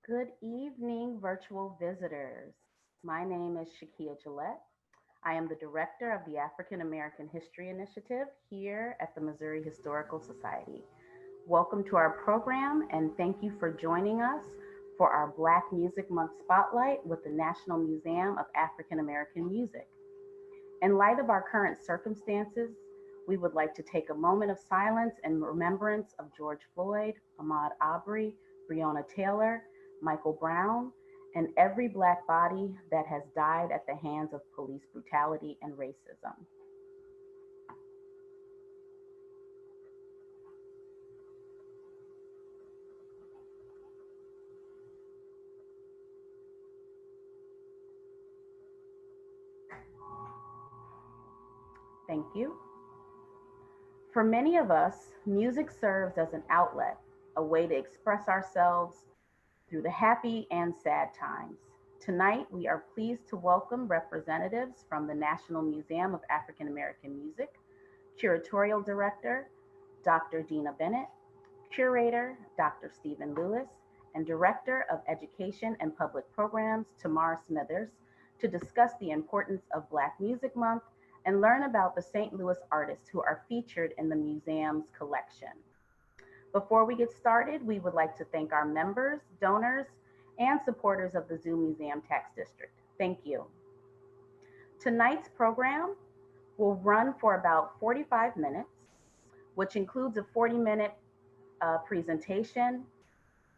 Good evening, virtual visitors. My name is Shakia Gillette. I am the director of the African American History Initiative here at the Missouri Historical Society. Welcome to our program and thank you for joining us for our Black Music Month Spotlight with the National Museum of African American Music. In light of our current circumstances, we would like to take a moment of silence in remembrance of George Floyd, Ahmaud Arbery, Breonna Taylor, Michael Brown, and every Black body that has died at the hands of police brutality and racism. Thank you. For many of us, music serves as an outlet, a way to express ourselves through the happy and sad times. Tonight, we are pleased to welcome representatives from the National Museum of African American Music, Curatorial Director Dr. Dina Bennett, Curator Dr. Stephen Lewis, and Director of Education and Public Programs Tamar Smithers to discuss the importance of Black Music Month and learn about the St. Louis artists who are featured in the museum's collection. Before we get started, we would like to thank our members, donors, and supporters of the Zoo Museum Tax District. Thank you. Tonight's program will run for about 45 minutes, which includes a 40-minute presentation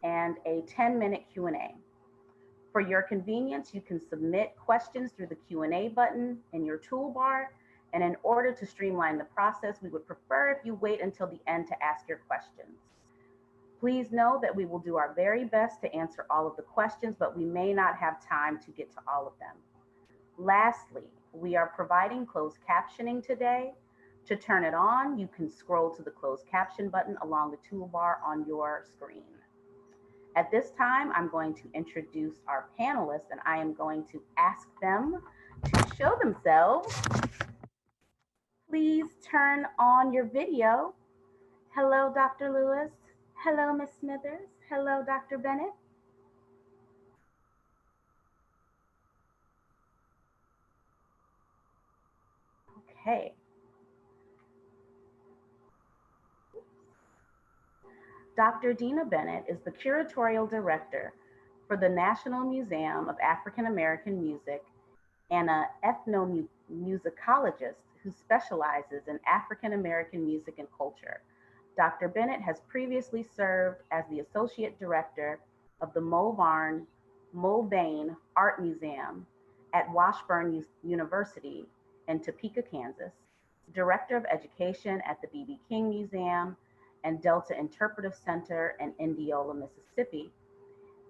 and a 10-minute Q&A. For your convenience, you can submit questions through the Q&A button in your toolbar, and in order to streamline the process, we would prefer if you wait until the end to ask your questions. Please know that we will do our very best to answer all of the questions, but we may not have time to get to all of them. Lastly, we are providing closed captioning today. To turn it on, you can scroll to the closed caption button along the toolbar on your screen. At this time, I'm going to introduce our panelists and I am going to ask them to show themselves. Please turn on your video. Hello, Dr. Lewis. Hello, Ms. Smithers. Hello, Dr. Bennett. Okay. Dr. Dina Bennett is the curatorial director for the National Museum of African American Music and an ethnomusicologist who specializes in African American music and culture. Dr. Bennett has previously served as the associate director of the Mulvane Art Museum at Washburn University in Topeka, Kansas, director of education at the B.B. King Museum and Delta Interpretive Center in Indianola, Mississippi,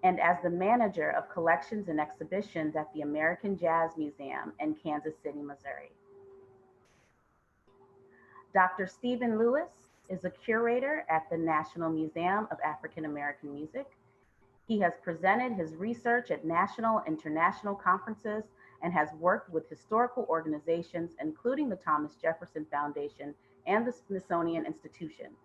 and as the manager of collections and exhibitions at the American Jazz Museum in Kansas City, Missouri. Dr. Stephen Lewis is a curator at the National Museum of African American Music. He has presented his research at national and international conferences and has worked with historical organizations, including the Thomas Jefferson Foundation and the Smithsonian Institution.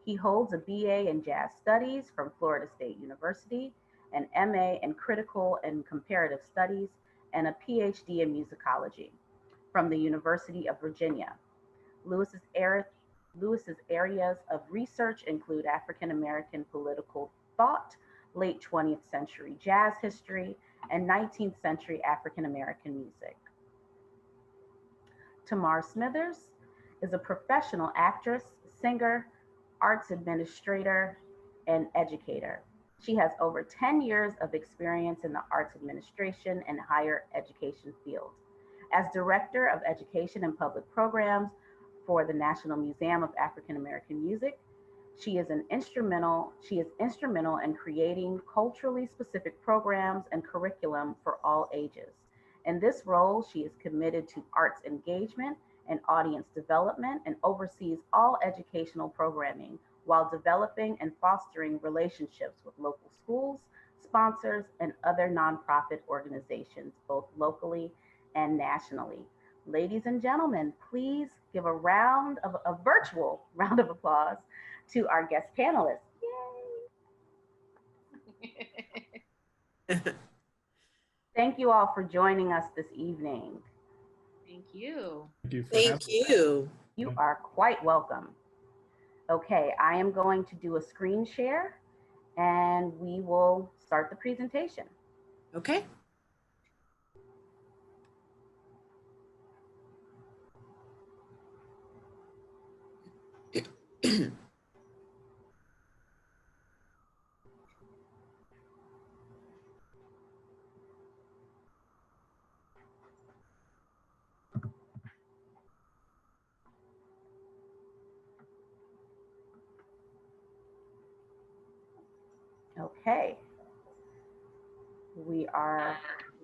He holds a BA in Jazz Studies from Florida State University, an MA in Critical and Comparative Studies, and a PhD in Musicology from the University of Virginia. Lewis's, Lewis's areas of research include African American political thought, late 20th century jazz history, and 19th century African American music. Tamar Smithers is a professional actress, singer, arts administrator, and educator. She has over 10 years of experience in the arts administration and higher education field. As Director of Education and Public Programs for the National Museum of African American Music, she is instrumental in creating culturally specific programs and curriculum for all ages. In this role, she is committed to arts engagement and audience development and oversees all educational programming while developing and fostering relationships with local schools, sponsors, and other nonprofit organizations, both locally and nationally. Ladies and gentlemen, please give a virtual round of applause to our guest panelists. Yay! Thank you all for joining us this evening. Thank you. Thank you for Thank having you. You are quite welcome. Okay, I am going to do a screen share and we will start the presentation. Okay. Okay, we are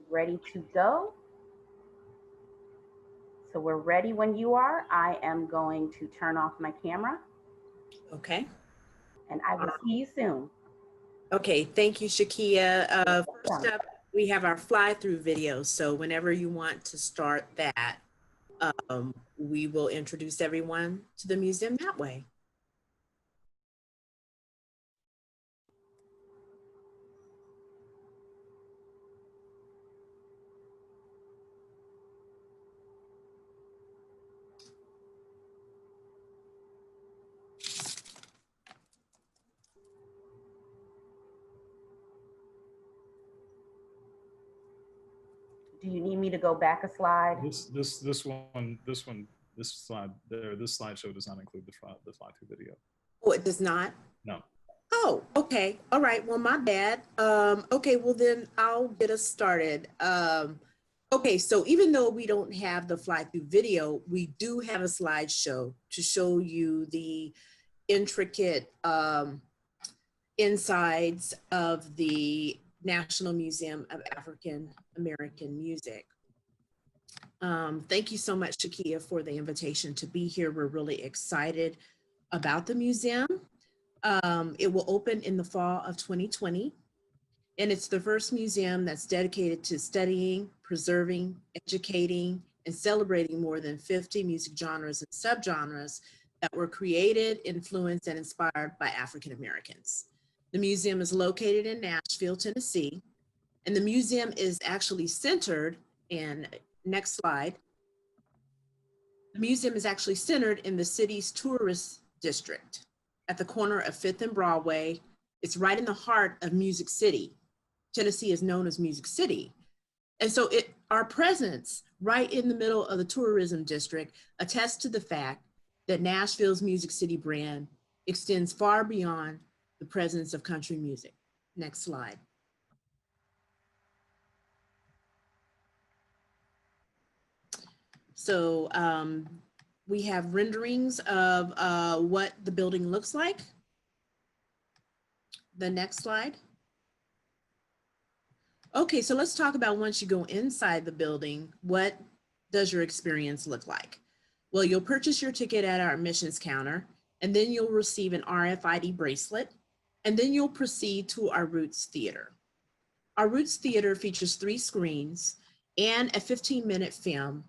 ready to go. So we're ready when you are. I am going to turn off my camera. Okay. And I will see you soon. Okay, thank you, Shakia. First up, we have our fly-through video. So whenever you want to start that, we will introduce everyone to the museum that way. Do you need me to go back a slide? this slide there. This slideshow does not include the fly-through video. Oh, it does not? No. Oh, okay. All right. Well, my bad. Okay, well then I'll get us started. Okay, so even though we don't have the fly-through video, we do have a slideshow to show you the intricate insides of the National Museum of African American Music. Thank you so much, Shakia, for the invitation to be here. We're really excited about the museum. It will open in the fall of 2020, and it's the first museum that's dedicated to studying, preserving, educating, and celebrating more than 50 music genres and subgenres that were created, influenced, and inspired by African Americans. The museum is located in Nashville, Tennessee, and the museum is actually centered in, next slide, the museum is actually centered in the city's tourist district at the corner of 5th and Broadway. It's right in the heart of Music City. Tennessee is known as Music City. And so our presence right in the middle of the tourism district attests to the fact that Nashville's Music City brand extends far beyond the presence of country music. Next slide. So we have renderings of what the building looks like. The next slide. Okay, so let's talk about once you go inside the building, what does your experience look like? Well, you'll purchase your ticket at our admissions counter, and then you'll receive an RFID bracelet, and then you'll proceed to our Roots Theater. Our Roots Theater features 3 screens and a 15-minute film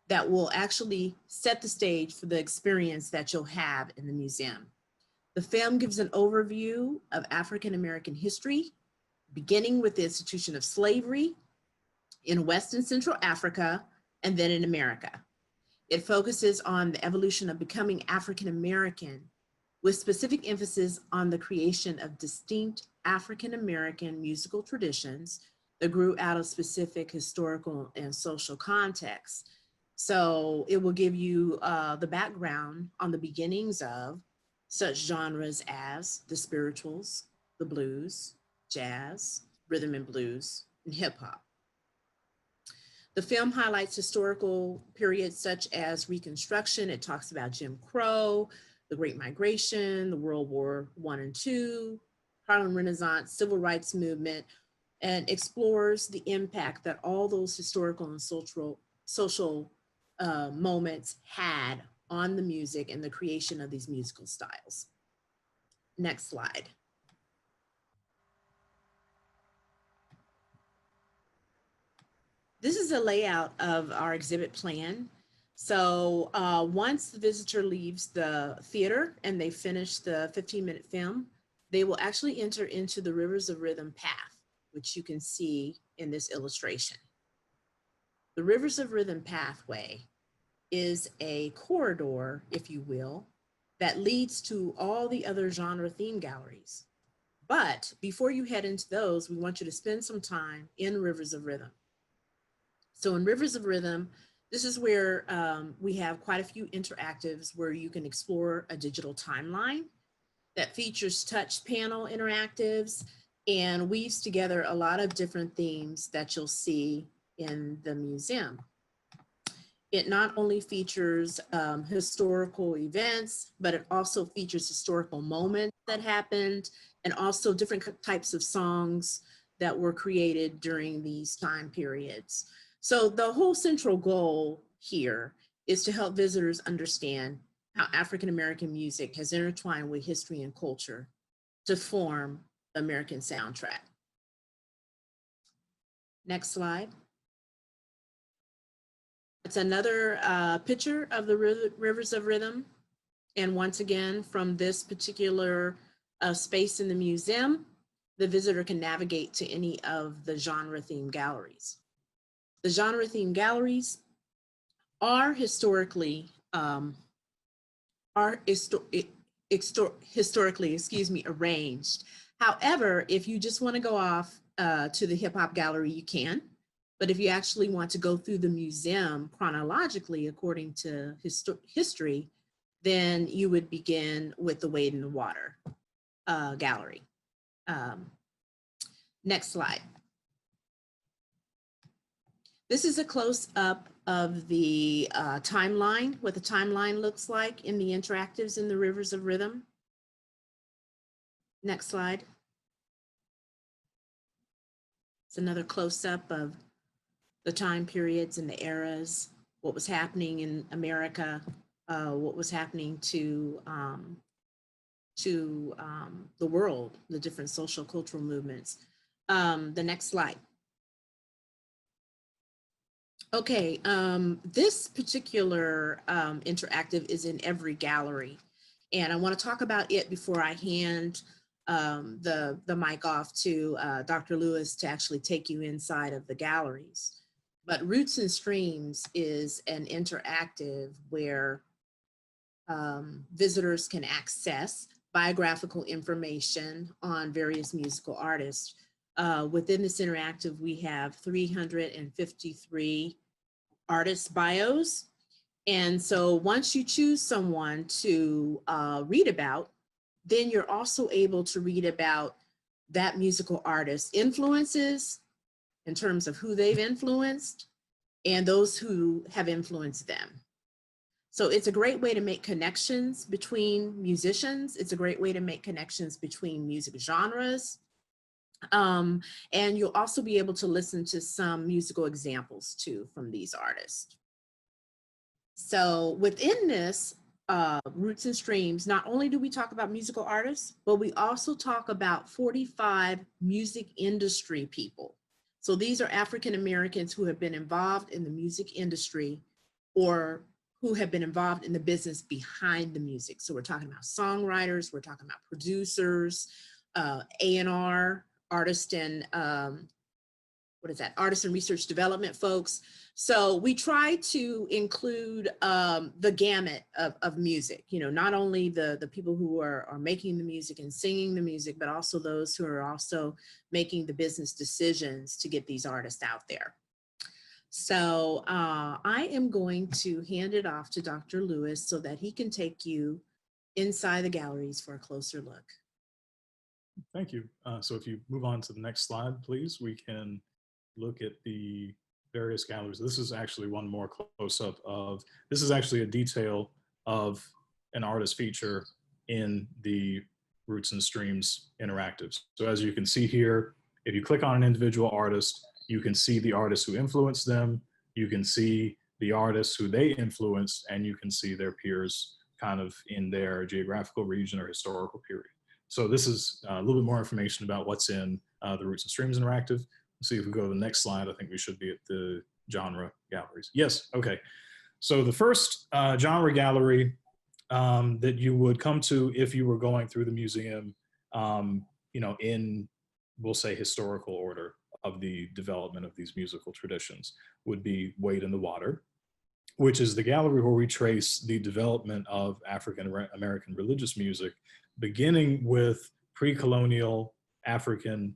that will actually set the stage for the experience that you'll have in the museum. The film gives an overview of African American history, beginning with the institution of slavery in West and Central Africa, and then in America. It focuses on the evolution of becoming African American, with specific emphasis on the creation of distinct African American musical traditions that grew out of specific historical and social contexts. So it will give you the background on the beginnings of such genres as the spirituals, the blues, jazz, rhythm and blues, and hip hop. The film highlights historical periods such as Reconstruction. It talks about Jim Crow, the Great Migration, the World War I and II, Harlem Renaissance, Civil Rights Movement, and explores the impact that all those historical and social moments had on the music and the creation of these musical styles. Next slide. This is a layout of our exhibit plan. So once the visitor leaves the theater and they finish the 15-minute film, they will actually enter into the Rivers of Rhythm path. which you can see in this illustration. The Rivers of Rhythm pathway is a corridor, if you will, that leads to all the other genre theme galleries. But before you head into those, we want you to spend some time in Rivers of Rhythm. So in Rivers of Rhythm, this is where we have quite a few interactives where you can explore a digital timeline that features touch panel interactives and weaves together a lot of different themes that you'll see in the museum. It not only features historical events, but it also features historical moments that happened and also different types of songs that were created during these time periods. So the whole central goal here is to help visitors understand how African-American music has intertwined with history and culture to form the American soundtrack. Next slide. It's another picture of the Rivers of Rhythm. And once again, from this particular space in the museum, the visitor can navigate to any of the genre theme galleries. The genre theme galleries are historically, arranged. However, if you just want to go off to the hip hop gallery, you can. But if you actually want to go through the museum chronologically according to history, then you would begin with the Wade in the Water gallery. Next slide. This is a close-up of the timeline, what the timeline looks like in the interactives in the Rivers of Rhythm. Next slide. It's another close-up of the time periods and the eras, what was happening in America, what was happening to the world, the different social cultural movements. The next slide. Okay, this particular interactive is in every gallery, and I want to talk about it before I hand the mic off to Dr. Lewis to actually take you inside of the galleries. But Roots and Streams is an interactive where visitors can access biographical information on various musical artists. Within this interactive, we have 353 artist bios. And so once you choose someone to read about, then you're also able to read about that musical artist's influences in terms of who they've influenced and those who have influenced them. So it's a great way to make connections between musicians. It's a great way to make connections between music genres. And you'll also be able to listen to some musical examples too from these artists. So within this Roots and Streams, not only do we talk about musical artists, but we also talk about 45 music industry people. So these are African Americans who have been involved in the music industry or who have been involved in the business behind the music. So we're talking about songwriters, we're talking about producers, A&R, artist and artist and research development folks. So we try to include the gamut of music, you know, not only the people who are making the music and singing the music, but also those who are also making the business decisions to get these artists out there. So I am going to hand it off to Dr. Lewis so that he can take you inside the galleries for a closer look. Thank you. So if you move on to the next slide, please, we can look at the various galleries. This is actually one more close-up of, this is actually a detail of an artist feature in the Roots and Streams interactives. So as you can see here, if you click on an individual artist, you can see the artists who influenced them, you can see the artists who they influenced, and you can see their peers kind of in their geographical region or historical period. So this is a little bit more information about what's in the Roots and Streams interactive. See if we go to the next slide, I think we should be at the genre galleries. Yes, okay. So the first genre gallery that you would come to if you were going through the museum, you know, in we'll say, historical order of the development of these musical traditions would be Wade in the Water, which is the gallery where we trace the development of African American religious music, beginning with pre-colonial African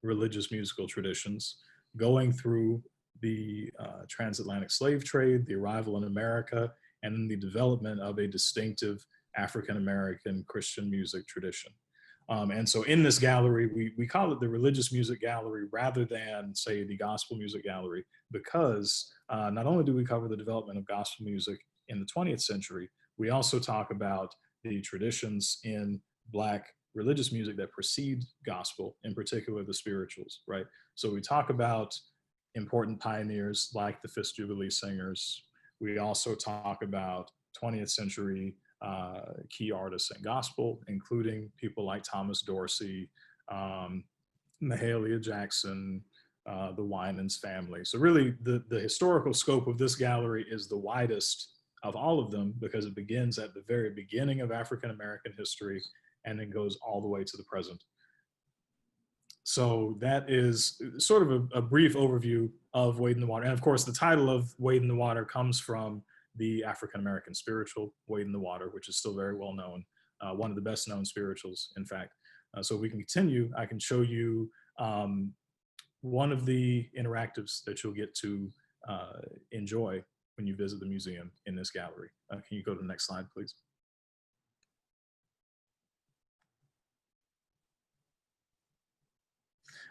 religious musical traditions, going through the transatlantic slave trade, the arrival in America, and then the development of a distinctive African American Christian music tradition. And so in this gallery, we call it the Religious Music Gallery rather than, say, the Gospel Music Gallery, because not only do we cover the development of gospel music in the 20th century, we also talk about the traditions in Black religious music that precede gospel, in particular the spirituals, right? So we talk about important pioneers like the Fisk Jubilee Singers. We also talk about 20th century key artists in gospel, including people like Thomas Dorsey, Mahalia Jackson, the Winans family. So really the historical scope of this gallery is the widest of all of them because it begins at the very beginning of African-American history and then goes all the way to the present. So that is sort of a brief overview of Wade in the Water. And of course, the title of Wade in the Water comes from the African-American spiritual, Wade in the Water, which is still very well known, one of the best known spirituals, in fact. So we can continue. I can show you one of the interactives that you'll get to enjoy when you visit the museum in this gallery. Can you go to the next slide, please?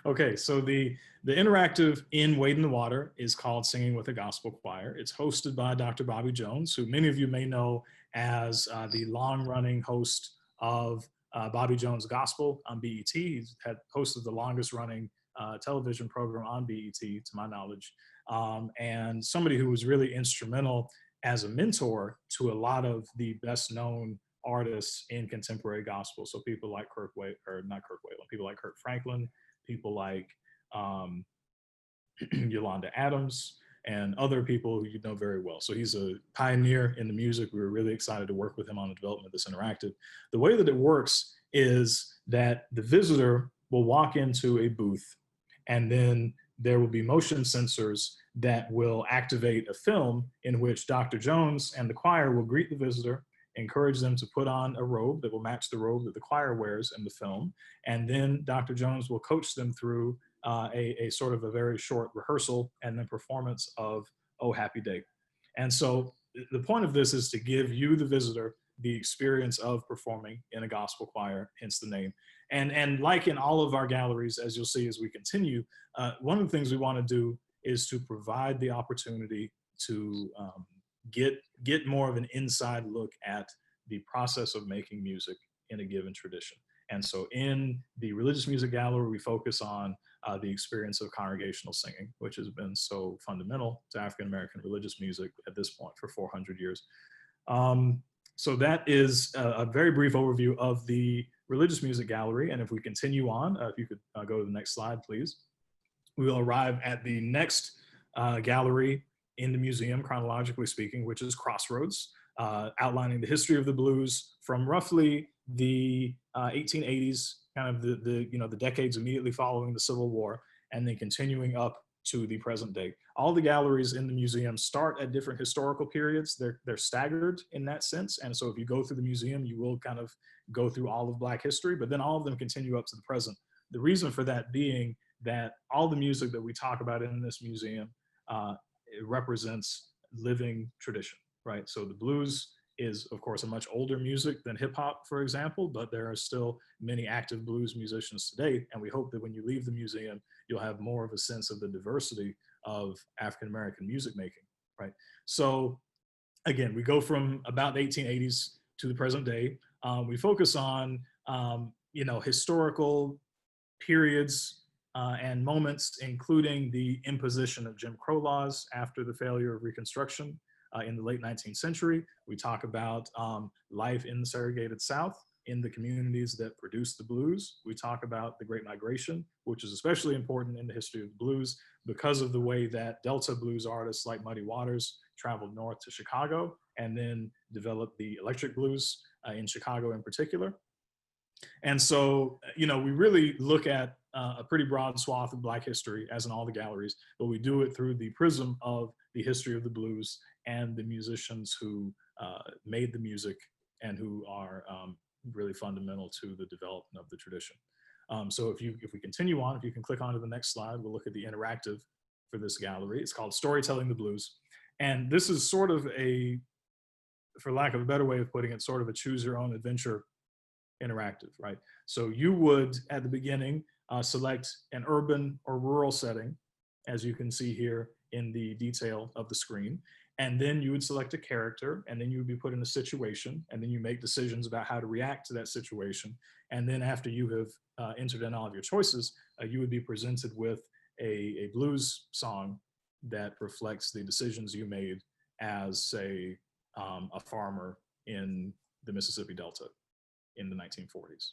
Okay, so the interactive in Wade in the Water is called Singing with a Gospel Choir. It's hosted by Dr. Bobby Jones, who many of you may know as the long-running host of Bobby Jones Gospel on BET. He's had hosted the longest-running television program on BET, to my knowledge, and somebody who was really instrumental as a mentor to a lot of the best-known artists in contemporary gospel. So people like people like Kirk Franklin, people like Yolanda Adams, and other people who you know very well. So he's a pioneer in the music. We were really excited to work with him on the development of this interactive. The way that it works is that the visitor will walk into a booth, and then there will be motion sensors that will activate a film in which Dr. Jones and the choir will greet the visitor, encourage them to put on a robe that will match the robe that the choir wears in the film. And then Dr. Jones will coach them through a sort of a very short rehearsal and then performance of Oh Happy Day. And so the point of this is to give you, the visitor, the experience of performing in a gospel choir, hence the name. And like in all of our galleries, as you'll see as we continue, one of the things we want to do is to provide the opportunity to get more of an inside look at the process of making music in a given tradition. And so in the Religious Music Gallery, we focus on the experience of congregational singing, which has been so fundamental to African-American religious music at this point for 400 years. So that is a very brief overview of the Religious Music Gallery. And if we continue on, if you could go to the next slide, please. We will arrive at the next gallery in the museum, chronologically speaking, which is Crossroads, outlining the history of the blues from roughly the 1880s, kind of the decades immediately following the Civil War, and then continuing up to the present day. All the galleries in the museum start at different historical periods. They're staggered in that sense. And so if you go through the museum, you will kind of go through all of Black history, but then all of them continue up to the present. The reason for that being that all the music that we talk about in this museum, it represents living tradition, right? So the blues is, of course, a much older music than hip hop, for example, but there are still many active blues musicians today. And we hope that when you leave the museum, you'll have more of a sense of the diversity of African-American music making, right? So again, we go from about the 1880s to the present day. We focus on, historical periods and moments, including the imposition of Jim Crow laws after the failure of Reconstruction in the late 19th century. We talk about life in the segregated South, in the communities that produced the blues. We talk about the Great Migration, which is especially important in the history of the blues because of the way that Delta blues artists like Muddy Waters traveled north to Chicago and then developed the electric blues in Chicago in particular. And so, we really look at a pretty broad swath of Black history, as in all the galleries, but we do it through the prism of the history of the blues and the musicians who made the music and who are really fundamental to the development of the tradition. So if we continue on, if you can click on to the next slide, we'll look at the interactive for this gallery. It's called Storytelling the Blues. And this is sort of a, for lack of a better way of putting it, sort of a choose your own adventure interactive, right? So you would, at the beginning, select an urban or rural setting, as you can see here in the detail of the screen. And then you would select a character, and then you would be put in a situation, and then you make decisions about how to react to that situation. And then after you have entered in all of your choices, you would be presented with a blues song that reflects the decisions you made as, say, a farmer in the Mississippi Delta in the 1940s.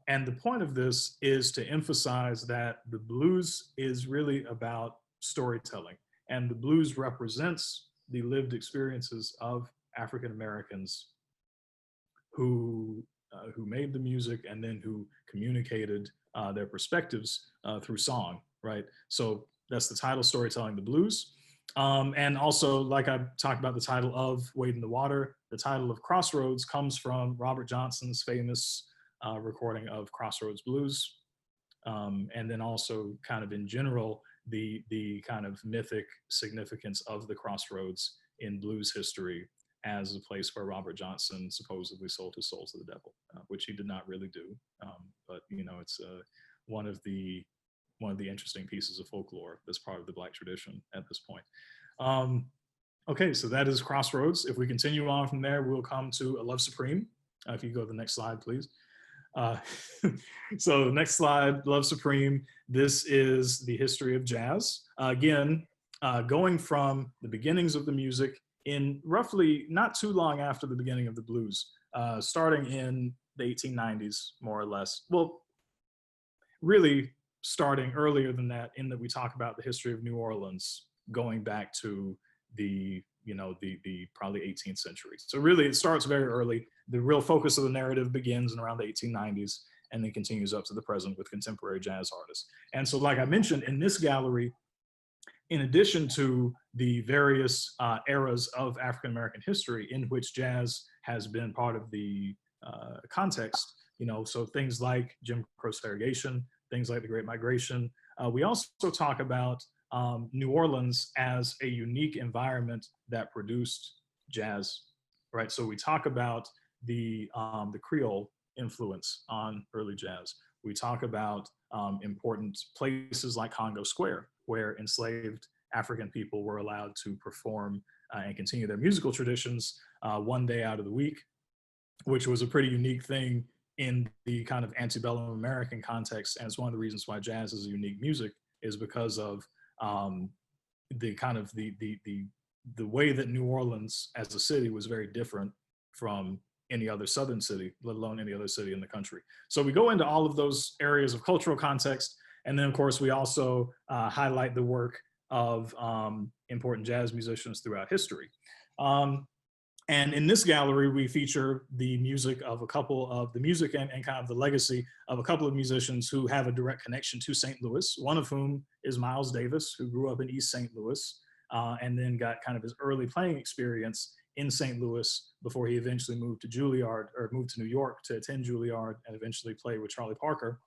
And the point of this is to emphasize that the blues is really about storytelling. And the blues represents the lived experiences of African Americans who made the music and then who communicated their perspectives through song, right? So that's the title, Storytelling the Blues. And also, like I talked about the title of Wade in the Water, the title of Crossroads comes from Robert Johnson's famous recording of Crossroads Blues. And then also kind of in general, the kind of mythic significance of the crossroads in blues history as a place where Robert Johnson supposedly sold his soul to the devil, which he did not really do. But you know, it's one of the interesting pieces of folklore that's part of the Black tradition at this point. Okay, so that is Crossroads. If we continue on from there, we'll come to A Love Supreme. If you go to the next slide, please. So the next slide, Love Supreme. This is the history of jazz. Again, going from the beginnings of the music in roughly not too long after the beginning of the blues, starting in the 1890s, more or less. Well, really starting earlier than that, in that we talk about the history of New Orleans going back to the probably 18th century. So really it starts very early. The real focus of the narrative begins in around the 1890s and then continues up to the present with contemporary jazz artists. And so, like I mentioned, in this gallery, in addition to the various eras of African-American history in which jazz has been part of the context, so things like Jim Crow segregation, things like the Great Migration, we also talk about New Orleans as a unique environment that produced jazz, right? So we talk about the Creole influence on early jazz. We talk about important places like Congo Square, where enslaved African people were allowed to perform and continue their musical traditions one day out of the week, which was a pretty unique thing in the kind of antebellum American context. And it's one of the reasons why jazz is a unique music, is because of the kind of the way that New Orleans as a city was very different from any other southern city, let alone any other city in the country. So we go into all of those areas of cultural context. And then of course we also highlight the work of important jazz musicians throughout history. And in this gallery, we feature the music of a couple of the music and kind of the legacy of a couple of musicians who have a direct connection to St. Louis, one of whom is Miles Davis, who grew up in East St. Louis and then got kind of his early playing experience in St. Louis before he eventually moved to Juilliard, or moved to New York to attend Juilliard and eventually play with Charlie Parker.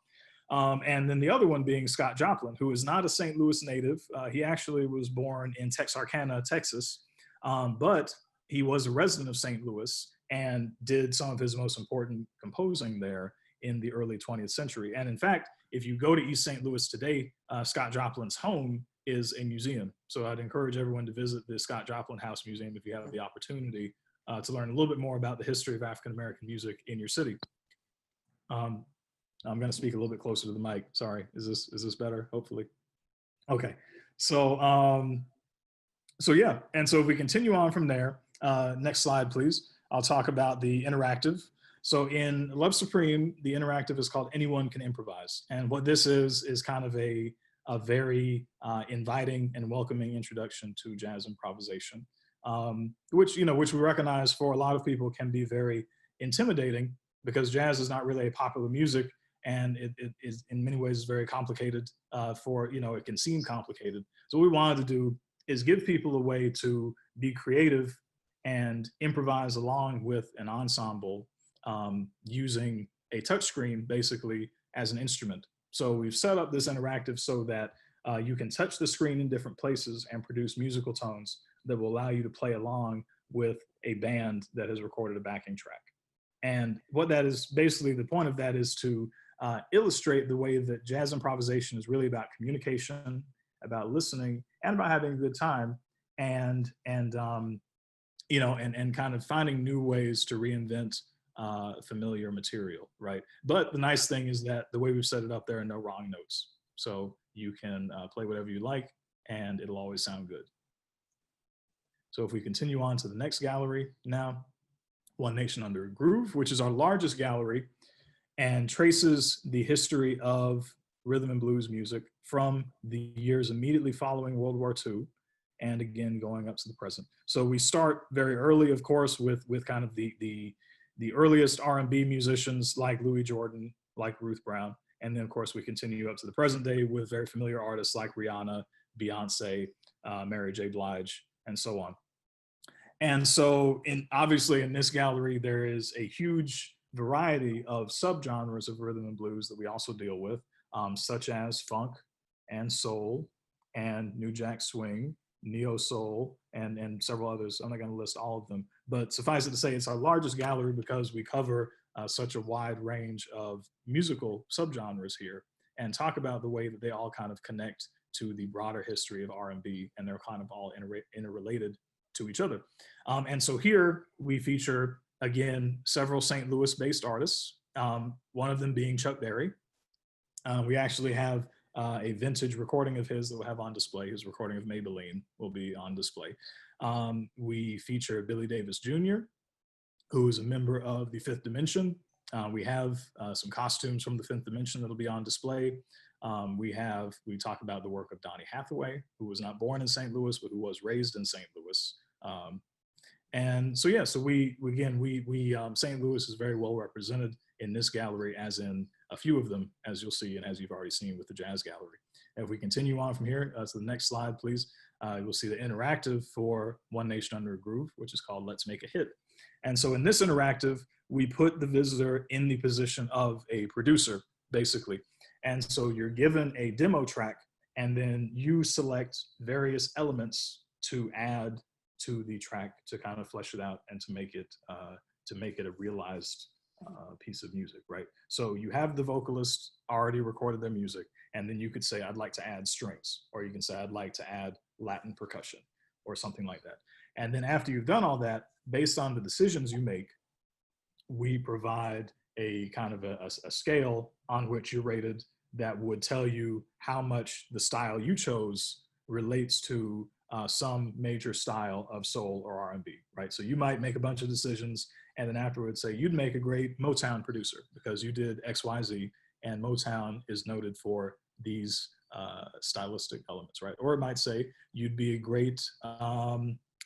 And then the other one being Scott Joplin, who is not a St. Louis native. He actually was born in Texarkana, Texas, but he was a resident of St. Louis and did some of his most important composing there in the early 20th century. And in fact, if you go to East St. Louis today, Scott Joplin's home is a museum. So I'd encourage everyone to visit the Scott Joplin House Museum if you have the opportunity to learn a little bit more about the history of African-American music in your city. I'm gonna speak a little bit closer to the mic. Sorry, is this better? Hopefully. Okay, so yeah, and so if we continue on from there, next slide, please. I'll talk about the interactive. So in Love Supreme, the interactive is called Anyone Can Improvise. And what this is kind of a very inviting and welcoming introduction to jazz improvisation, which we recognize for a lot of people can be very intimidating, because jazz is not really a popular music and it is in many ways very complicated for, it can seem complicated. So what we wanted to do is give people a way to be creative and improvise along with an ensemble, using a touchscreen basically as an instrument. So we've set up this interactive so that you can touch the screen in different places and produce musical tones that will allow you to play along with a band that has recorded a backing track. And what that is, basically the point of that is to illustrate the way that jazz improvisation is really about communication, about listening, and about having a good time, and kind of finding new ways to reinvent familiar material, right? But the nice thing is that the way we've set it up, there are no wrong notes. So you can play whatever you like, and it'll always sound good. So if we continue on to the next gallery now, One Nation Under a Groove, which is our largest gallery and traces the history of rhythm and blues music from the years immediately following World War II, and again going up to the present. So we start very early, of course, with kind of the earliest R&B musicians like Louis Jordan, like Ruth Brown, and then of course we continue up to the present day with very familiar artists like Rihanna, Beyonce, Mary J. Blige, and so on. And so obviously in this gallery, there is a huge variety of subgenres of rhythm and blues that we also deal with, such as funk and soul and New Jack Swing, neo soul, and several others. I'm not going to list all of them, but suffice it to say, it's our largest gallery because we cover such a wide range of musical subgenres here, and talk about the way that they all kind of connect to the broader history of R&B, and they're kind of all interrelated to each other. And so here we feature, again, several St. Louis-based artists, one of them being Chuck Berry. We actually have a vintage recording of his that we'll have on display. His recording of Maybelline will be on display. We feature Billy Davis Jr., who is a member of the Fifth Dimension. We have some costumes from the Fifth Dimension that'll be on display. We talk about the work of Donny Hathaway, who was not born in St. Louis, but who was raised in St. Louis. And so, yeah, so St. Louis is very well represented in this gallery, as in a few of them, as you'll see, and as you've already seen with the Jazz Gallery. And if we continue on from here to the next slide, please, you'll see the interactive for One Nation Under a Groove, which is called Let's Make a Hit. And so in this interactive, we put the visitor in the position of a producer, basically. And so you're given a demo track, and then you select various elements to add to the track to kind of flesh it out and to make it a realized piece of music, right? So you have the vocalist already recorded their music, and then you could say, I'd like to add strings, or you can say, I'd like to add Latin percussion, or something like that. And then after you've done all that, based on the decisions you make, we provide a kind of a scale on which you're rated that would tell you how much the style you chose relates to some major style of soul or R&B, right? So you might make a bunch of decisions, and then afterwards say, you'd make a great Motown producer because you did X, Y, Z, and Motown is noted for these stylistic elements, right? Or it might say, you'd be a great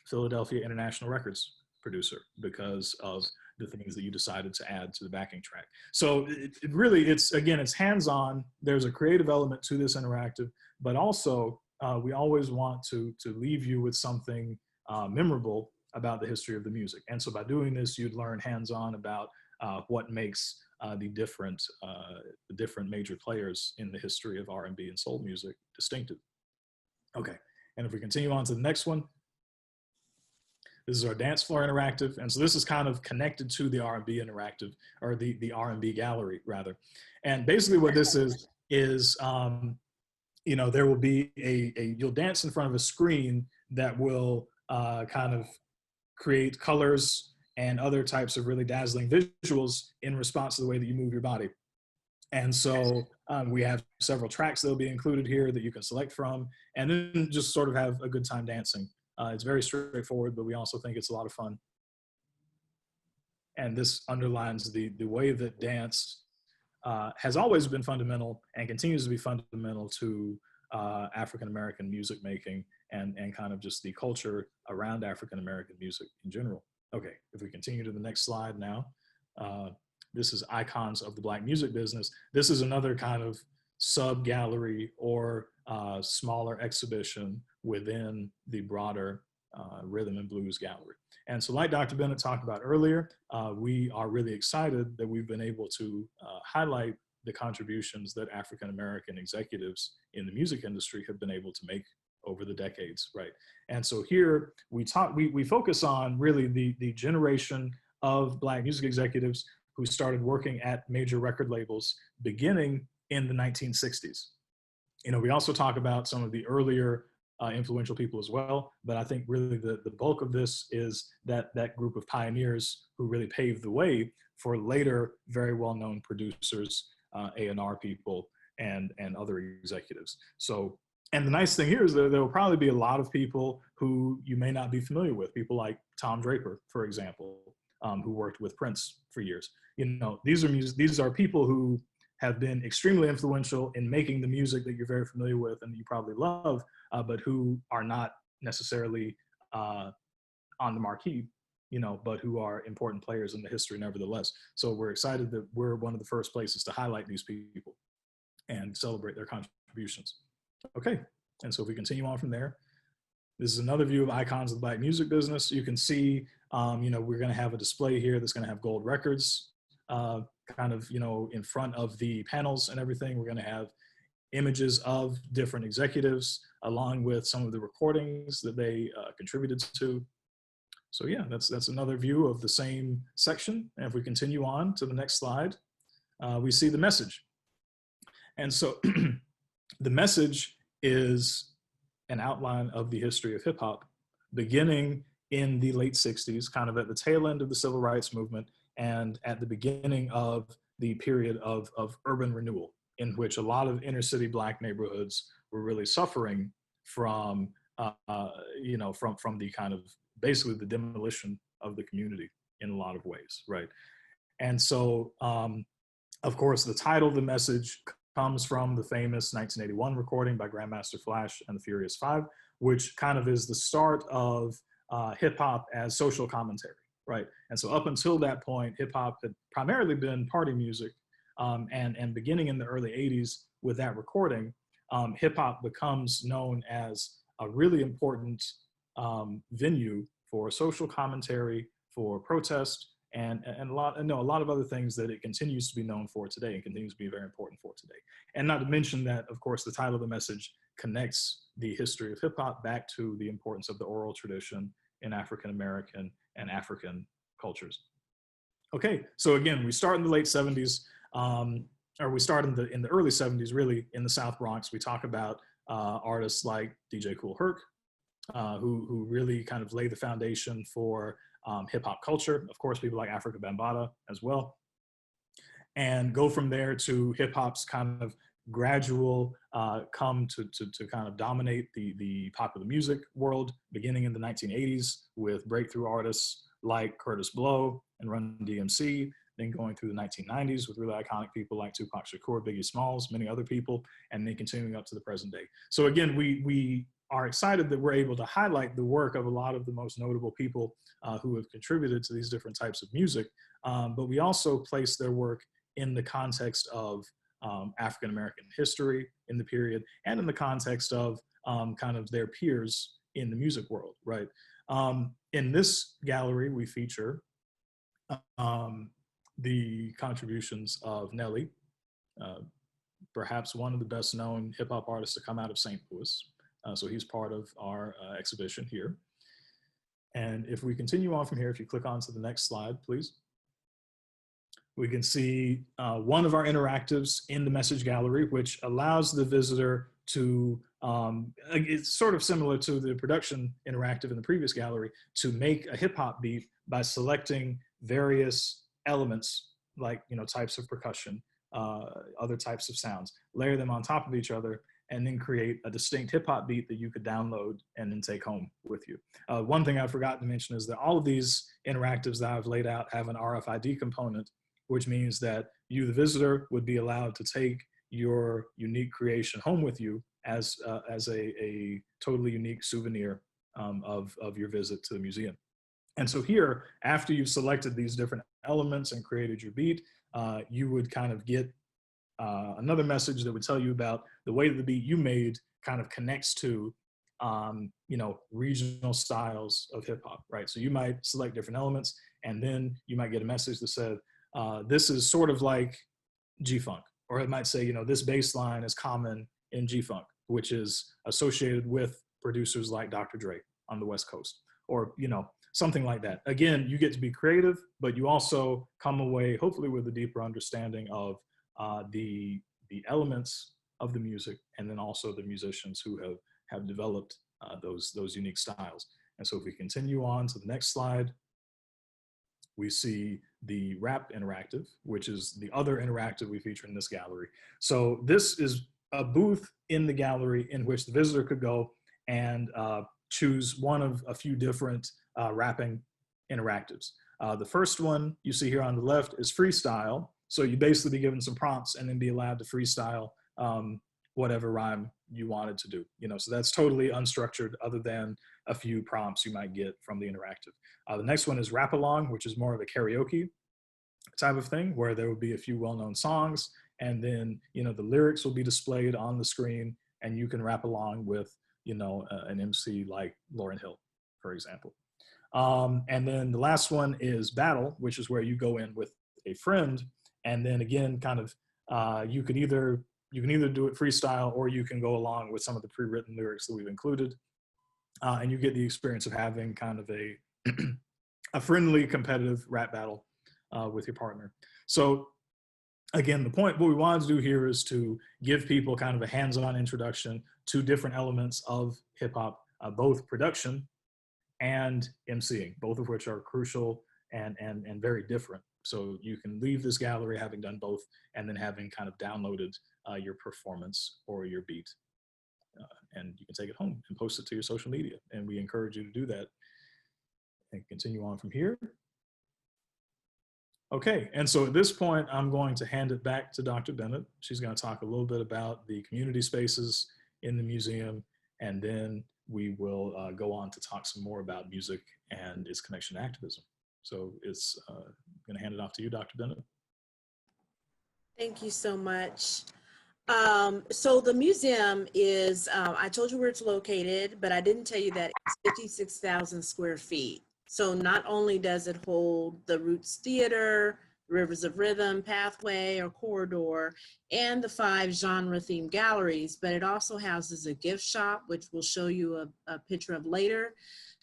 Philadelphia International Records producer because of the things that you decided to add to the backing track. So it's hands-on. There's a creative element to this interactive, but also we always want to leave you with something memorable about the history of the music. And so by doing this, you'd learn hands-on about what makes the different major players in the history of R&B and soul music distinctive. Okay, and if we continue on to the next one, this is our dance floor interactive. And so this is kind of connected to the R&B interactive, or the R&B gallery rather. And basically what this is there will be you'll dance in front of a screen that will kind of create colors and other types of really dazzling visuals in response to the way that you move your body. And so we have several tracks that will be included here that you can select from, and then just sort of have a good time dancing. It's very straightforward, but we also think it's a lot of fun. And this underlines the way that dance has always been fundamental and continues to be fundamental to African-American music making and kind of just the culture around African-American music in general. Okay, if we continue to the next slide now, This is Icons of the Black Music Business. This is another kind of sub-gallery or smaller exhibition within the broader Rhythm and Blues Gallery. And so like Dr. Bennett talked about earlier, we are really excited that we've been able to highlight the contributions that African-American executives in the music industry have been able to make over the decades, right? And so here we focus on really the generation of Black music executives who started working at major record labels beginning in the 1960s. You know, we also talk about some of the earlier influential people as well, but I think really the bulk of this is that group of pioneers who really paved the way for later very well-known producers, A&R people, and other executives. So, and the nice thing here is that there will probably be a lot of people who you may not be familiar with, people like Tom Draper, for example, who worked with Prince for years. You know, these are people who have been extremely influential in making the music that you're very familiar with and that you probably love, but who are not necessarily on the marquee, you know, but who are important players in the history nevertheless. So we're excited that we're one of the first places to highlight these people and celebrate their contributions. Okay, and so if we continue on from there, this is another view of Icons of the Black Music Business. You can see, you know, we're gonna have a display here that's gonna have gold records kind of, you know, in front of the panels and everything. We're gonna have images of different executives along with some of the recordings that they contributed to. So yeah, that's another view of the same section. And if we continue on to the next slide, we see the message. And so the message is an outline of the history of hip hop beginning in the late 60s, kind of at the tail end of the civil rights movement and at the beginning of the period of urban renewal, in which a lot of inner city Black neighborhoods were really suffering from, you know, from the kind of basically the demolition of the community in a lot of ways, right? And so, of course, the title of the message comes from the famous 1981 recording by Grandmaster Flash and the Furious Five, which kind of is the start of hip hop as social commentary, right? And so up until that point, hip hop had primarily been party music, and beginning in the early 80s with that recording, hip hop becomes known as a really important venue for social commentary, for protest, and a lot of other things that it continues to be known for today and continues to be very important for today. And not to mention that, of course, the title of the message connects the history of hip hop back to the importance of the oral tradition in African American and African cultures. Okay, so again, we start in the late 70s, or we start in the early 70s, really, in the South Bronx. We talk about artists like DJ Kool Herc, who really kind of lay the foundation for hip hop culture. Of course, people like Afrika Bambaataa as well. And go from there to hip hop's kind of gradual come to kind of dominate the popular music world, beginning in the 1980s with breakthrough artists like Kurtis Blow and Run DMC, then going through the 1990s with really iconic people like Tupac Shakur, Biggie Smalls, many other people, and then continuing up to the present day. So again, we are excited that we're able to highlight the work of a lot of the most notable people who have contributed to these different types of music, but we also place their work in the context of African-American history in the period and in the context of kind of their peers in the music world, right? In this gallery, we feature the contributions of Nelly, perhaps one of the best known hip hop artists to come out of St. Louis. So he's part of our exhibition here. And if we continue on from here, if you click on to the next slide, please. We can see one of our interactives in the message gallery, which allows the visitor to, it's sort of similar to the production interactive in the previous gallery, to make a hip hop beat by selecting various elements like, you know, types of percussion, other types of sounds, layer them on top of each other, and then create a distinct hip hop beat that you could download and then take home with you. One thing I forgot to mention is that all of these interactives that I've laid out have an RFID component, which means that you, the visitor, would be allowed to take your unique creation home with you as a totally unique souvenir of your visit to the museum. And so here, after you've selected these different elements and created your beat, you would kind of get another message that would tell you about the way that the beat you made kind of connects to, you know, regional styles of hip hop, right? So you might select different elements, and then you might get a message that said, this is sort of like G-Funk, or it might say, you know, this bass line is common in G-Funk, which is associated with producers like Dr. Dre on the West Coast, or, you know, something like that. Again, you get to be creative, but you also come away hopefully with a deeper understanding of the elements of the music, and then also the musicians who have developed those unique styles. And so if we continue on to the next slide, we see the Rap Interactive, which is the other interactive we feature in this gallery. So this is a booth in the gallery in which the visitor could go and choose one of a few different rapping interactives. The first one you see here on the left is freestyle. So you basically be given some prompts and then be allowed to freestyle whatever rhyme you wanted to do. You know, so that's totally unstructured other than a few prompts you might get from the interactive. The next one is Rap Along, which is more of a karaoke type of thing, where there will be a few well-known songs, and then, you know, the lyrics will be displayed on the screen, and you can rap along with, you know, an MC like Lauryn Hill, for example. And then the last one is Battle, which is where you go in with a friend, and then again, kind of, you can either do it freestyle, or you can go along with some of the pre-written lyrics that we've included, and you get the experience of having kind of a a friendly, competitive rap battle with your partner. So again, what we wanted to do here is to give people kind of a hands-on introduction to different elements of hip hop, both production and MCing, both of which are crucial and very different. So you can leave this gallery having done both, and then having kind of downloaded your performance or your beat. And you can take it home and post it to your social media. And we encourage you to do that. And continue on from here. Okay, and so at this point, I'm going to hand it back to Dr. Bennett. She's going to talk a little bit about the community spaces in the museum, and then we will go on to talk some more about music and its connection to activism. So it's going to hand it off to you, Dr. Bennett. Thank you so much. So the museum is, I told you where it's located, but I didn't tell you that it's 56,000 square feet. So not only does it hold the Roots Theater, Rivers of Rhythm, Pathway, or Corridor, and the 5 genre-themed galleries, but it also houses a gift shop, which we'll show you a picture of later.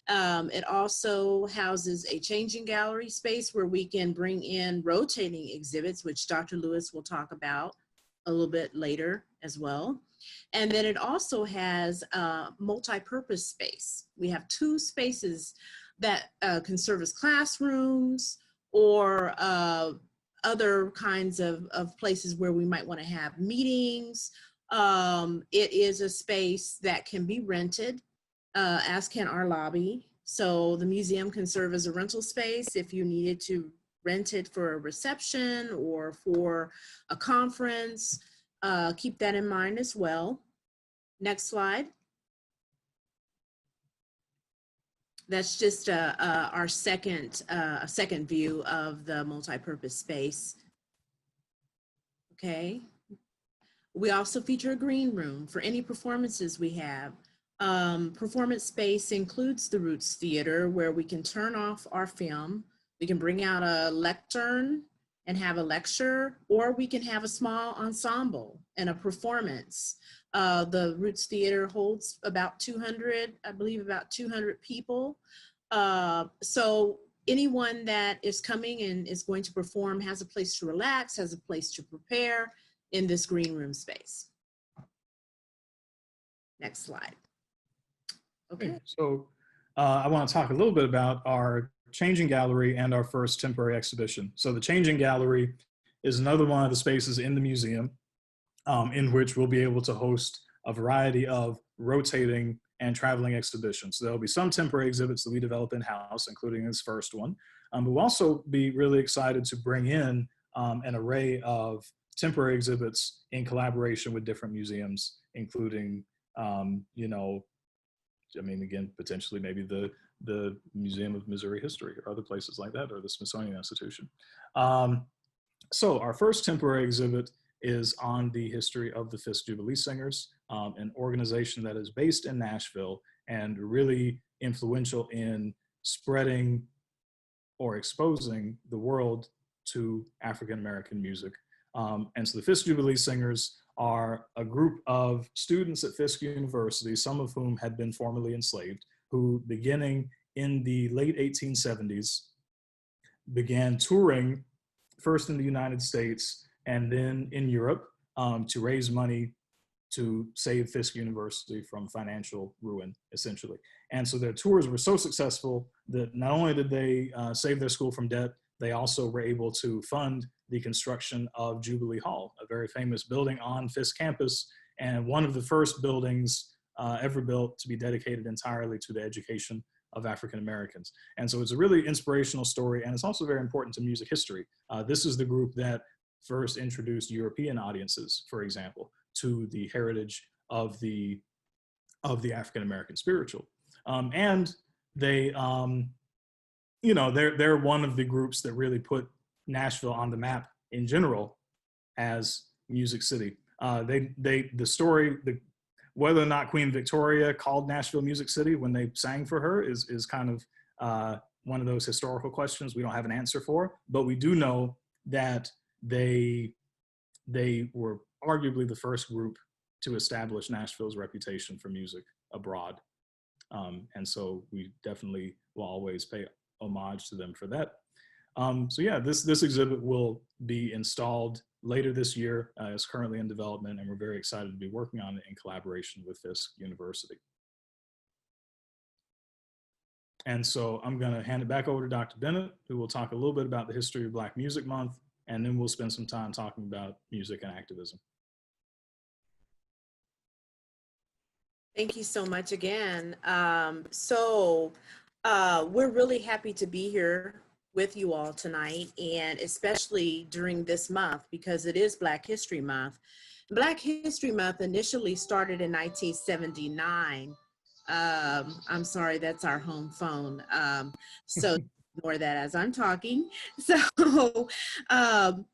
It also houses a changing gallery space where we can bring in rotating exhibits, which Dr. Lewis will talk about a little bit later as well. And then it also has a multi-purpose space. We have 2 spaces that can serve as classrooms or other kinds of places where we might want to have meetings. It is a space that can be rented, as can our lobby. So the museum can serve as a rental space if you needed to rent it for a reception or for a conference. Keep that in mind as well. Next slide. That's just our second view of the multi-purpose space. Okay. We also feature a green room for any performances we have. Performance space includes the Roots Theater, where we can turn off our film. We can bring out a lectern and have a lecture, or we can have a small ensemble and a performance. The Roots Theater holds about 200, I believe about 200 people. So anyone that is coming and is going to perform has a place to relax, has a place to prepare in this green room space. Next slide. Okay. So I want to talk a little bit about our changing gallery and our first temporary exhibition. So the changing gallery is another one of the spaces in the museum in which we'll be able to host a variety of rotating and traveling exhibitions. So there'll be some temporary exhibits that we develop in-house, including this first one. But we'll also be really excited to bring in an array of temporary exhibits in collaboration with different museums, including, you know, I mean, again, potentially maybe the Museum of Missouri History or other places like that, or the Smithsonian Institution. So our first temporary exhibit is on the history of the Fisk Jubilee Singers, an organization that is based in Nashville and really influential in spreading or exposing the world to African-American music. And so the Fisk Jubilee Singers are a group of students at Fisk University, some of whom had been formerly enslaved, who beginning in the late 1870s began touring first in the United States and then in Europe to raise money to save Fisk University from financial ruin, essentially. And so their tours were so successful that not only did they save their school from debt, they also were able to fund the construction of Jubilee Hall, a very famous building on Fisk campus, and one of the first buildings ever built to be dedicated entirely to the education of African Americans. And so it's a really inspirational story, and it's also very important to music history. This is the group that first introduced European audiences, for example, to the heritage of the African American spiritual. And they, you know, they're one of the groups that really put Nashville on the map in general as Music City. Whether or not Queen Victoria called Nashville Music City when they sang for her is kind of one of those historical questions we don't have an answer for, but we do know that they were arguably the first group to establish Nashville's reputation for music abroad. And so we definitely will always pay homage to them for that. So yeah, this exhibit will be installed later this year. It's currently in development, and we're very excited to be working on it in collaboration with Fisk University. And so I'm going to hand it back over to Dr. Bennett, who will talk a little bit about the history of Black Music Month, and then we'll spend some time talking about music and activism. Thank you so much again. We're really happy to be here with you all tonight, and especially during this month because it is Black History Month. Black History Month initially started in 1979. I'm sorry, that's our home phone. So ignore that as I'm talking. So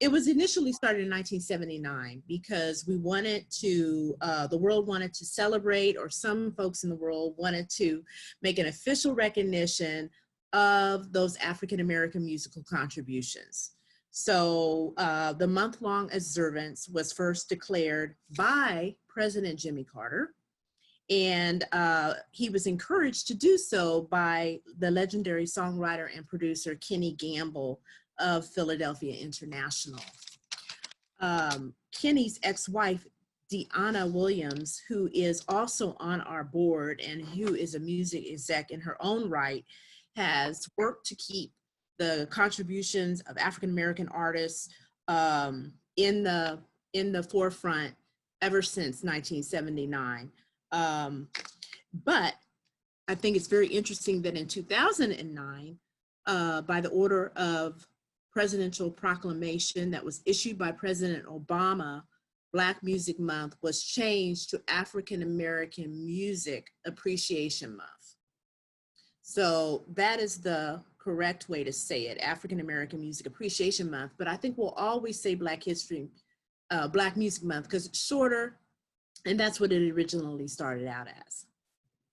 it was initially started in 1979 because we wanted to, the world wanted to celebrate, or some folks in the world wanted to make an official recognition of those African-American musical contributions. So the month-long observance was first declared by President Jimmy Carter, and he was encouraged to do so by the legendary songwriter and producer Kenny Gamble of Philadelphia International. Kenny's ex-wife, Deanna Williams, who is also on our board and who is a music exec in her own right, has worked to keep the contributions of African-American artists in the forefront ever since 1979. But I think it's very interesting that in 2009, by the order of presidential proclamation that was issued by President Obama, Black Music Month was changed to African American Music Appreciation Month. So that is the correct way to say it, African American Music Appreciation Month. But I think we'll always say Black Music Month because it's shorter, and that's what it originally started out as.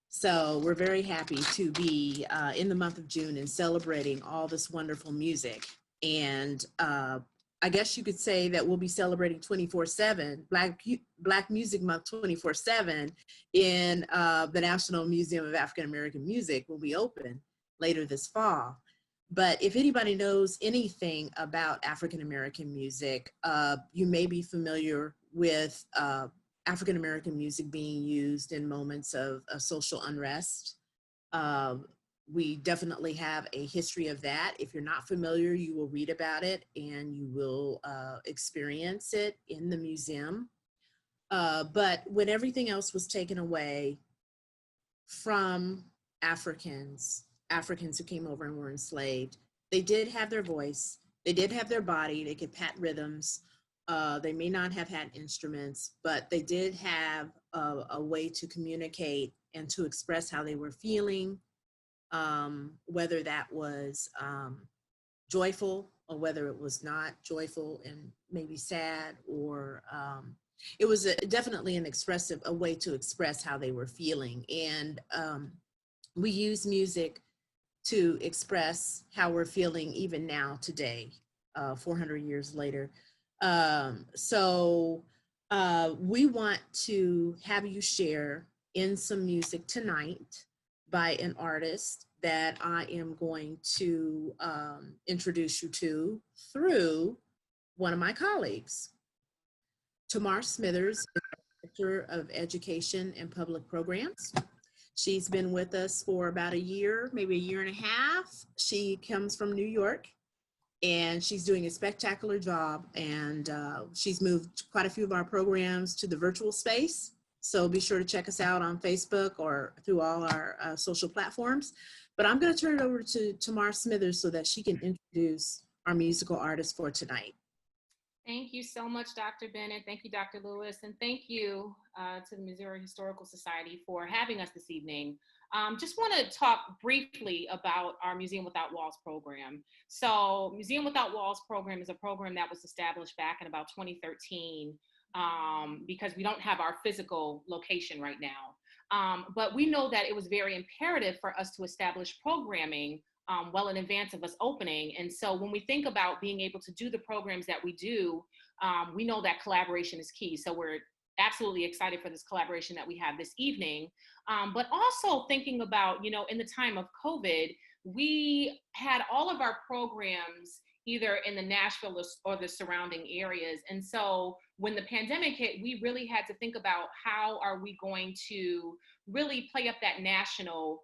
So we're very happy to be in the month of June and celebrating all this wonderful music. And I guess you could say that we'll be celebrating 24/7, Black Music Month 24/7 in the National Museum of African American Music when we open later this fall. But if anybody knows anything about African American music, you may be familiar with African American music being used in moments of social unrest. We definitely have a history of that. If you're not familiar, you will read about it and you will experience it in the museum. But when everything else was taken away from Africans who came over and were enslaved, they did have their voice, they did have their body, they could pat rhythms. They may not have had instruments, but they did have a way to communicate and to express how they were feeling, whether that was joyful or whether it was not joyful and maybe sad, or it was definitely a way to express how they were feeling. And we use music to express how we're feeling even now today, 400 years later. So we want to have you share in some music tonight by an artist that I am going to introduce you to through one of my colleagues. Tamar Smithers is Director of Education and Public Programs. She's been with us for about a year, maybe a year and a half. She comes from New York, and she's doing a spectacular job. And she's moved quite a few of our programs to the virtual space. So be sure to check us out on Facebook or through all our social platforms. But I'm going to turn it over to Tamar Smithers so that she can introduce our musical artist for tonight. Thank you so much, Dr. Bennett. Thank you, Dr. Lewis. And thank you to the Missouri Historical Society for having us this evening. Just want to talk briefly about our Museum Without Walls program. So Museum Without Walls program is a program that was established back in about 2013 because we don't have our physical location right now. But we know that it was very imperative for us to establish programming well in advance of us opening. And so when we think about being able to do the programs that we do, we know that collaboration is key. So we're absolutely excited for this collaboration that we have this evening. But also thinking about, in the time of COVID, we had all of our programs either in the Nashville or the surrounding areas. And so when the pandemic hit, we really had to think about how are we going to really play up that national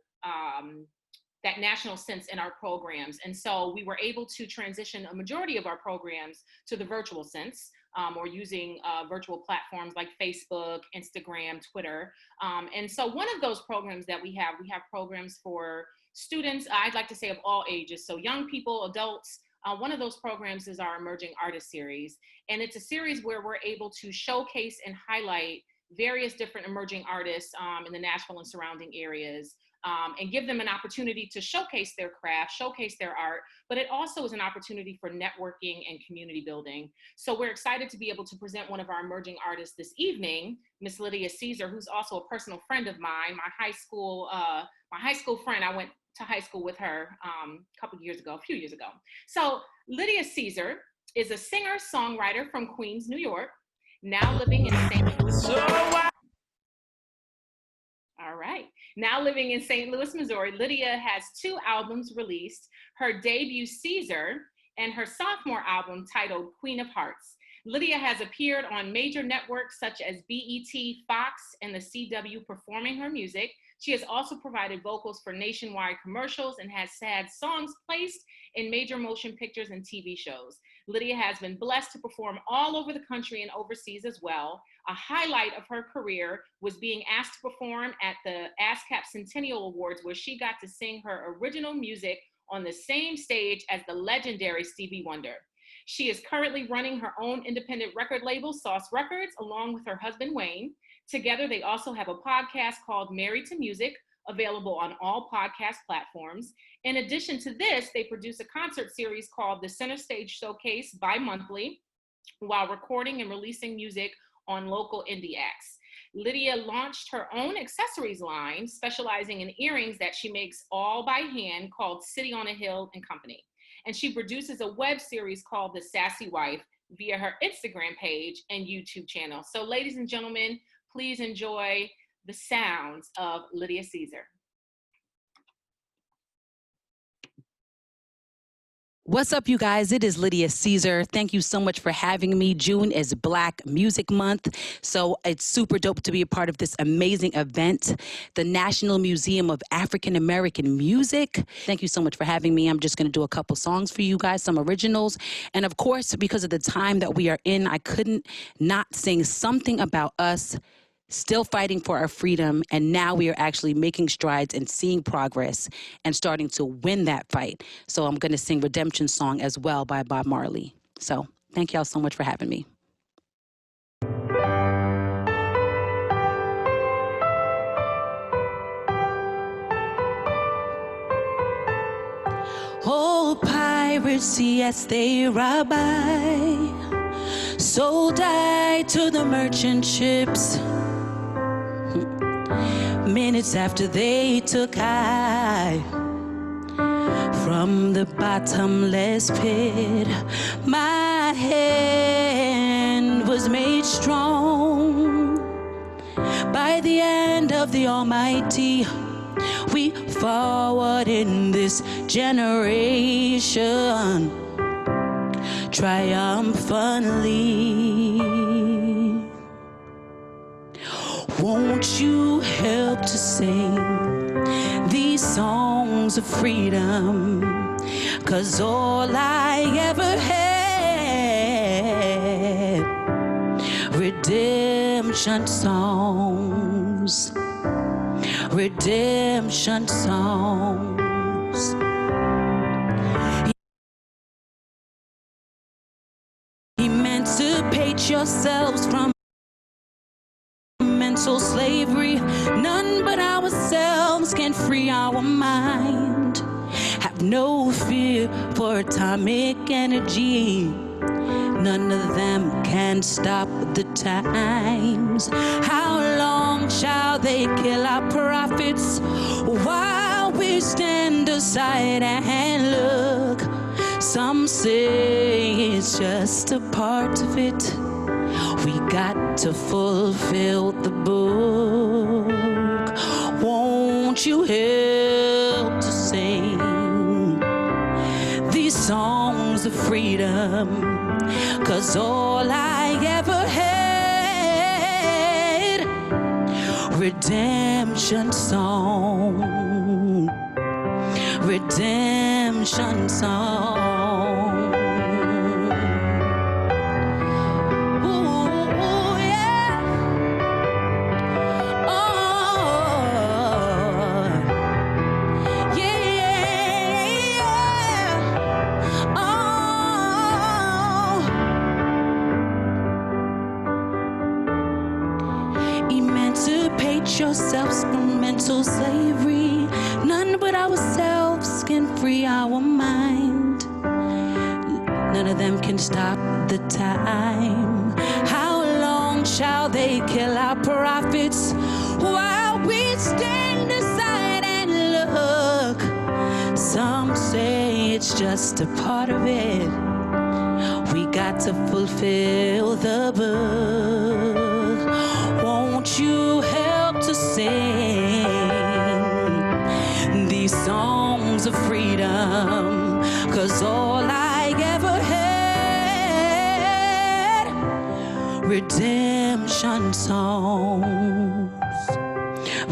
sense in our programs. And so we were able to transition a majority of our programs to the virtual sense, or using virtual platforms like Facebook, Instagram, Twitter. And so one of those programs that we have programs for students, I'd like to say of all ages, so young people, adults. One of those programs is our Emerging Artist Series. And it's a series where we're able to showcase and highlight various different emerging artists in the Nashville and surrounding areas. And give them an opportunity to showcase their craft, showcase their art, but it also is an opportunity for networking and community building. So we're excited to be able to present one of our emerging artists this evening, Miss Lydia Caesar, who's also a personal friend of mine, my high school friend. I went to high school with her a few years ago. So Lydia Caesar is a singer-songwriter from Queens, New York, now living in St. Louis. All right. Now living in St. Louis, Missouri, Lydia has 2 albums released, her debut Caesar and her sophomore album titled Queen of Hearts. Lydia has appeared on major networks such as BET, Fox, and the CW performing her music. She has also provided vocals for nationwide commercials and has had songs placed in major motion pictures and TV shows. Lydia has been blessed to perform all over the country and overseas as well. A highlight of her career was being asked to perform at the ASCAP Centennial Awards, where she got to sing her original music on the same stage as the legendary Stevie Wonder. She is currently running her own independent record label, Sauce Records, along with her husband, Wayne. Together, they also have a podcast called Married to Music, available on all podcast platforms. In addition to this, they produce a concert series called the Center Stage Showcase bi-monthly, while recording and releasing music on local indie acts. Lydia launched her own accessories line, specializing in earrings that she makes all by hand, called City on a Hill and Company. And she produces a web series called The Sassy Wife via her Instagram page and YouTube channel. So ladies and gentlemen, please enjoy the sounds of Lydia Caesar. What's up, you guys? It is Lydia Caesar. Thank you so much for having me. June is Black Music Month, so it's super dope to be a part of this amazing event, the National Museum of African American Music. Thank you so much for having me. I'm just going to do a couple songs for you guys, some originals. And of course, because of the time that we are in, I couldn't not sing Something About Us, still fighting for our freedom, and now we are actually making strides and seeing progress and starting to win that fight. So I'm going to sing Redemption Song as well by Bob Marley. So thank y'all so much for having me. Oh, pirate pirates, yes, they robbed by. Sold I to the merchant ships. Minutes after they took I from the bottomless pit, my hand was made strong by the hand of the Almighty. We forward in this generation triumphantly. Won't you help to sing these songs of freedom? 'Cause all I ever had, redemption songs, redemption songs. Emancipate yourselves from mental slavery. None but ourselves can free our mind. Have no fear for atomic energy. None of them can stop the times. How long shall they kill our prophets while we stand aside and look? Some say it's just a part of it. We got to fulfill the book. Won't you help to sing these songs of freedom? 'Cause all I ever had, redemption song, redemption song. Yourselves from mental slavery. None but ourselves can free our mind. None of them can stop the time. How long shall they kill our prophets while we stand aside and look? Some say it's just a part of it. We got to fulfill the book. Won't you help to sing these songs of freedom? 'Cause all I ever had, redemption songs,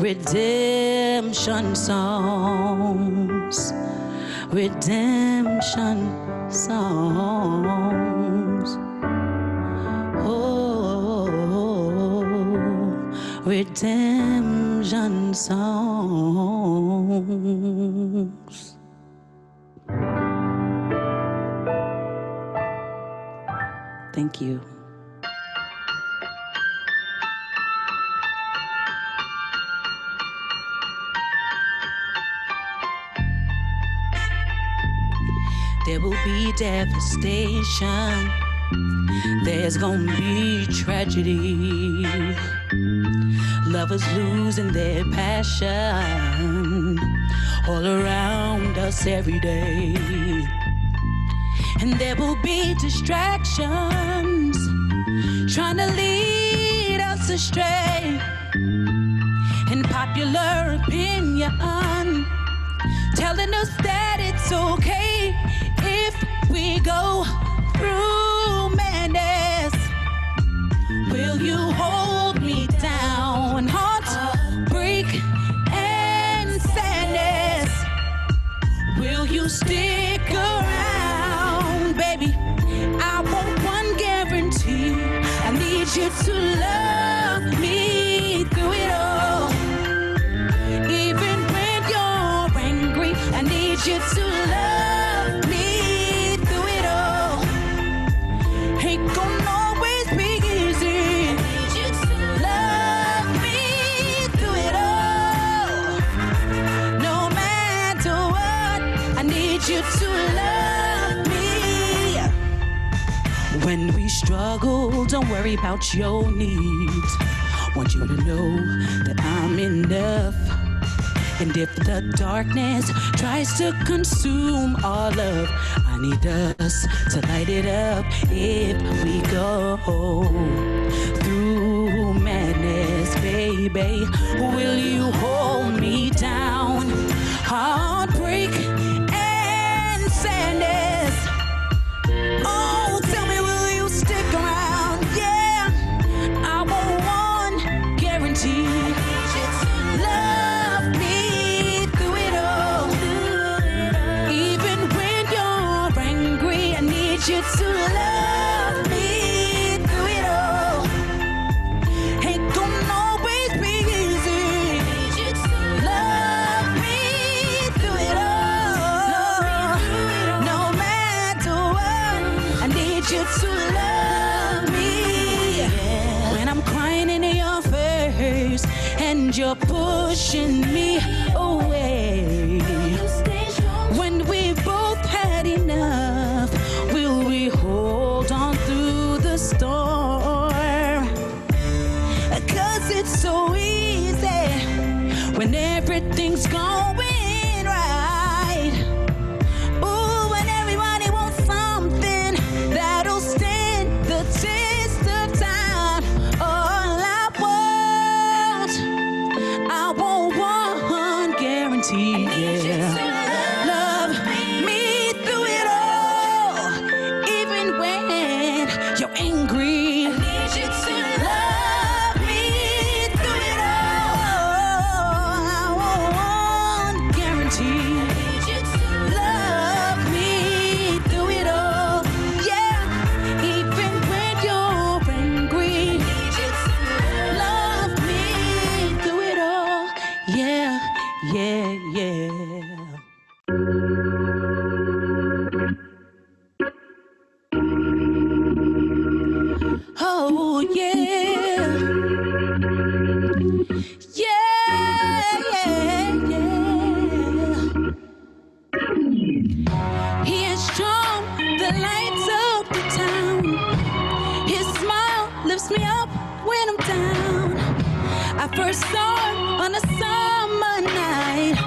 redemption songs, redemption songs. Redemption songs. Thank you. There will be devastation. There's gonna be tragedy. Lovers losing their passion all around us every day. And there will be distractions trying to lead us astray. And popular opinion telling us that it's okay if we go through madness. Will you hold me down? Heartbreak and sadness. Will you stick around, baby? I want one guarantee. I need you to love me through it all. Even when you're angry, I need you to love me through it all. Ain't gonna always be easy. I need you to love me through it all. No matter what, I need you to love struggle, don't worry about your needs. Want you to know that I'm enough. And if the darkness tries to consume our love, I need us to light it up. If we go through madness, baby, will you hold me down? Heartbreak and sadness. Oh, tell me, will you stick around? Yeah, I want one guarantee. Love me through it all. Even when you're angry, I need you to love me through it all. Ain't gonna always be easy. Love me through it all. No matter what, I need you to love me. When I'm crying in your face and you're pushing me away. When we both had enough, will we hold on through the storm? 'Cause it's so easy when everything's going right. Ooh, when everybody wants something that'll stand the test of time. All I want one guarantee, yeah. Love me through it all, even when you're angry. Love me through it all. I want one guarantee. Love me through it all, yeah. Even when you're angry. Love me through it all, yeah, yeah, yeah. Oh, yeah. Yeah, yeah, yeah. He has shown the lights of the town. His smile lifts me up when I'm down. I first saw him on a summer night.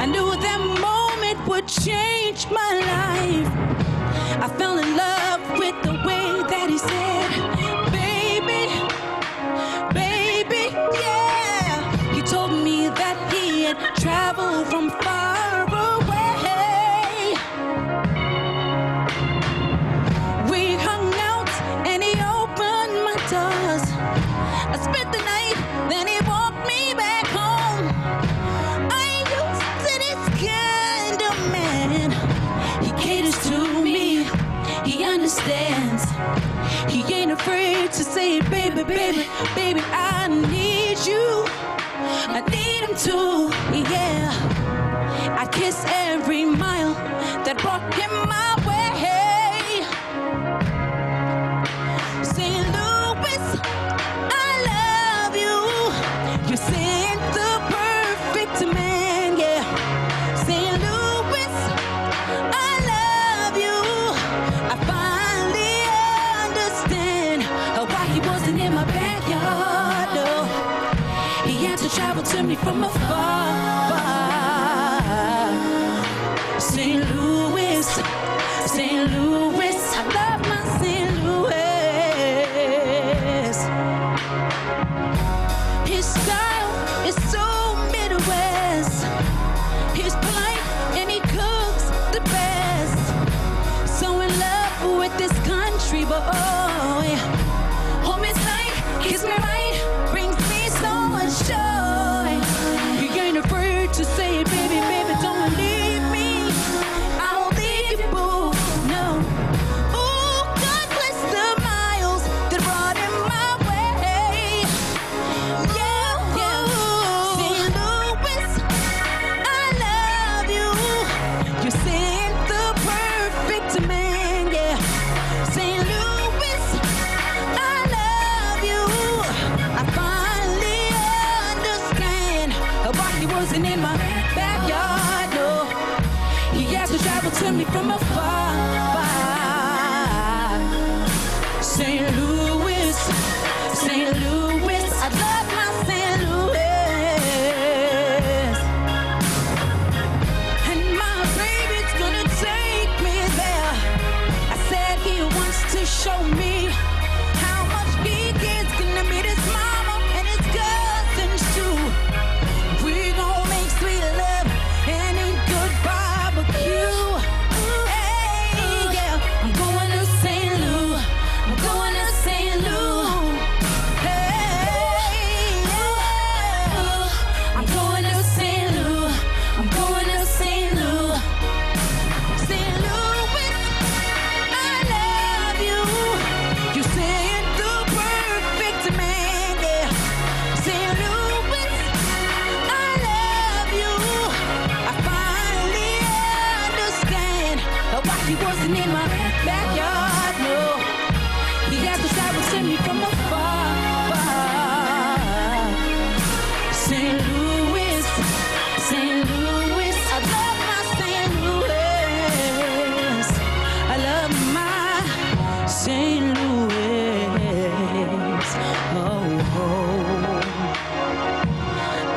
I knew that moment would change my life. I fell in love with the way that he said, baby, baby, yeah. He told me that he had traveled from far away. We hung out and he opened my doors. I spent the night, then he walked me back home. I ain't used to this kind of man. He caters to me, he understands. He ain't afraid to say, baby, baby, baby, I need you. I need him too, yeah. I kiss every mile that brought him my way. St. Louis, I love you. You sent the perfect man, yeah. St. Louis, I love you. I finally understand why he wasn't in my backyard, no. He had to travel to me from afar. St. Louis, St. Louis, I love my St. Louis. His style is so Midwest. He's polite and he cooks the best. So in love with this country boy. Hold me tight, kiss me right, brings me so much joy. He ain't afraid to say, baby, baby, don't leave me. I won't leave you, boo, no. Ooh, God bless the miles that brought him my way. Yeah, yeah. St. Louis, I love you. You sent the perfect man, yeah. St. Louis, I love you. I finally understand why he wasn't in my backyard, no. He has to travel to me from afar. St. Louis. wasn't in my backyard, no. He got the side would send me from afar, far. St. Louis, St. Louis, I love my St. Louis. I love my St. Louis. Oh, oh.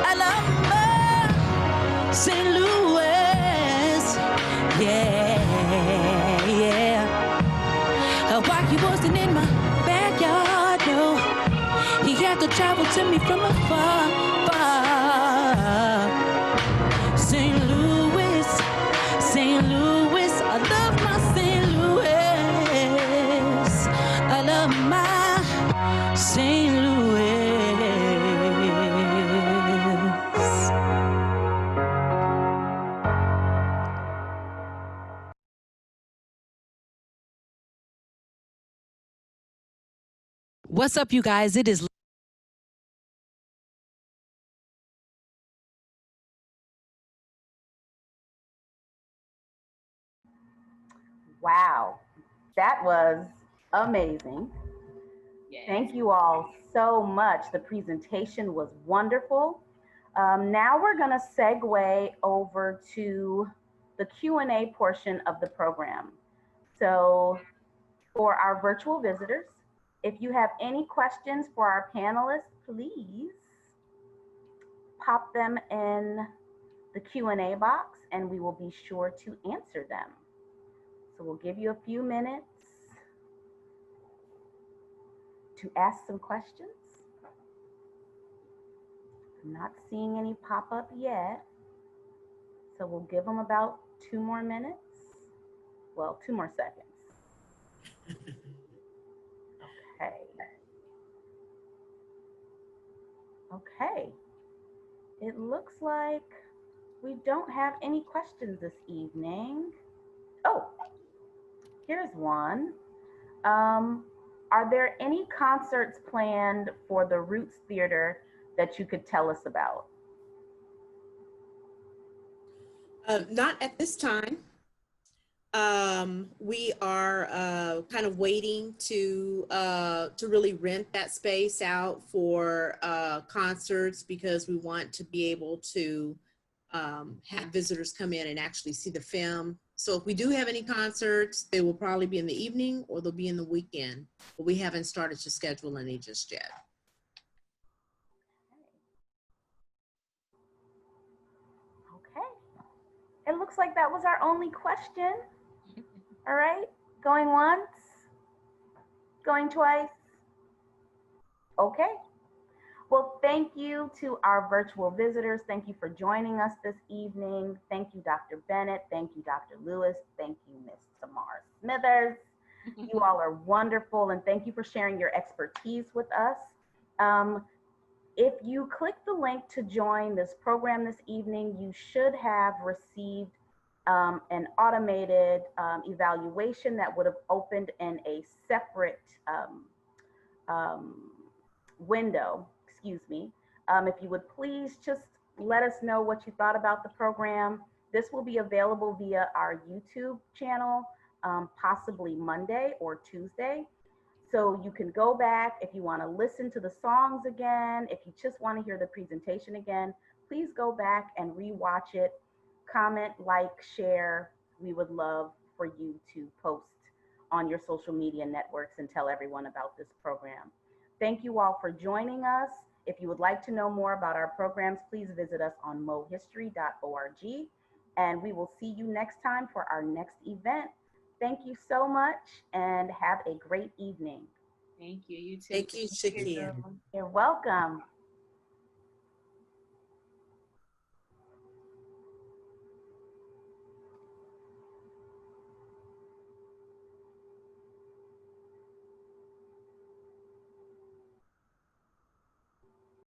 I love my St. Louis. Yeah, yeah. Why he wasn't in my backyard, no. He had to travel to me from afar, far. St. Louis, St. Louis, I love my St. Louis. I love my St. Louis. What's up, you guys? It is Wow, that was amazing. Yes. Thank you all so much. The presentation was wonderful. Now we're going to segue over to the Q&A portion of the program. So for our virtual visitors, if you have any questions for our panelists, please pop them in the Q&A box and we will be sure to answer them. So we'll give you a few minutes to ask some questions. I'm not seeing any pop up yet. So we'll give them about 2 more minutes. Well, 2 more seconds. Okay. Okay. It looks like we don't have any questions this evening. Oh, here's one. Are there any concerts planned for the Roots Theater that you could tell us about? Not at this time. We are kind of waiting to really rent that space out for concerts, because we want to be able to have visitors come in and actually see the film. So if we do have any concerts, they will probably be in the evening or they'll be in the weekend, but we haven't started to schedule any just yet. Okay. It looks like that was our only question. All right, going once, going twice. Okay. Well, thank you to our virtual visitors. Thank you for joining us this evening. Thank you, Dr. Bennett. Thank you, Dr. Lewis. Thank you, Ms. Tamar Smithers. You all are wonderful, and thank you for sharing your expertise with us. If you click the link to join this program this evening, you should have received an automated evaluation that would have opened in a separate window, excuse me. If you would please just let us know what you thought about the program. This will be available via our YouTube channel, possibly Monday or Tuesday. So you can go back if you want to listen to the songs again. If you just want to hear the presentation again, please go back and rewatch it. Comment, like, share. We would love for you to post on your social media networks and tell everyone about this program. Thank you all for joining us. If you would like to know more about our programs, please visit us on mohistory.org. And we will see you next time for our next event. Thank you so much and have a great evening. Thank you. You too. Thank you, Shakia. You're welcome.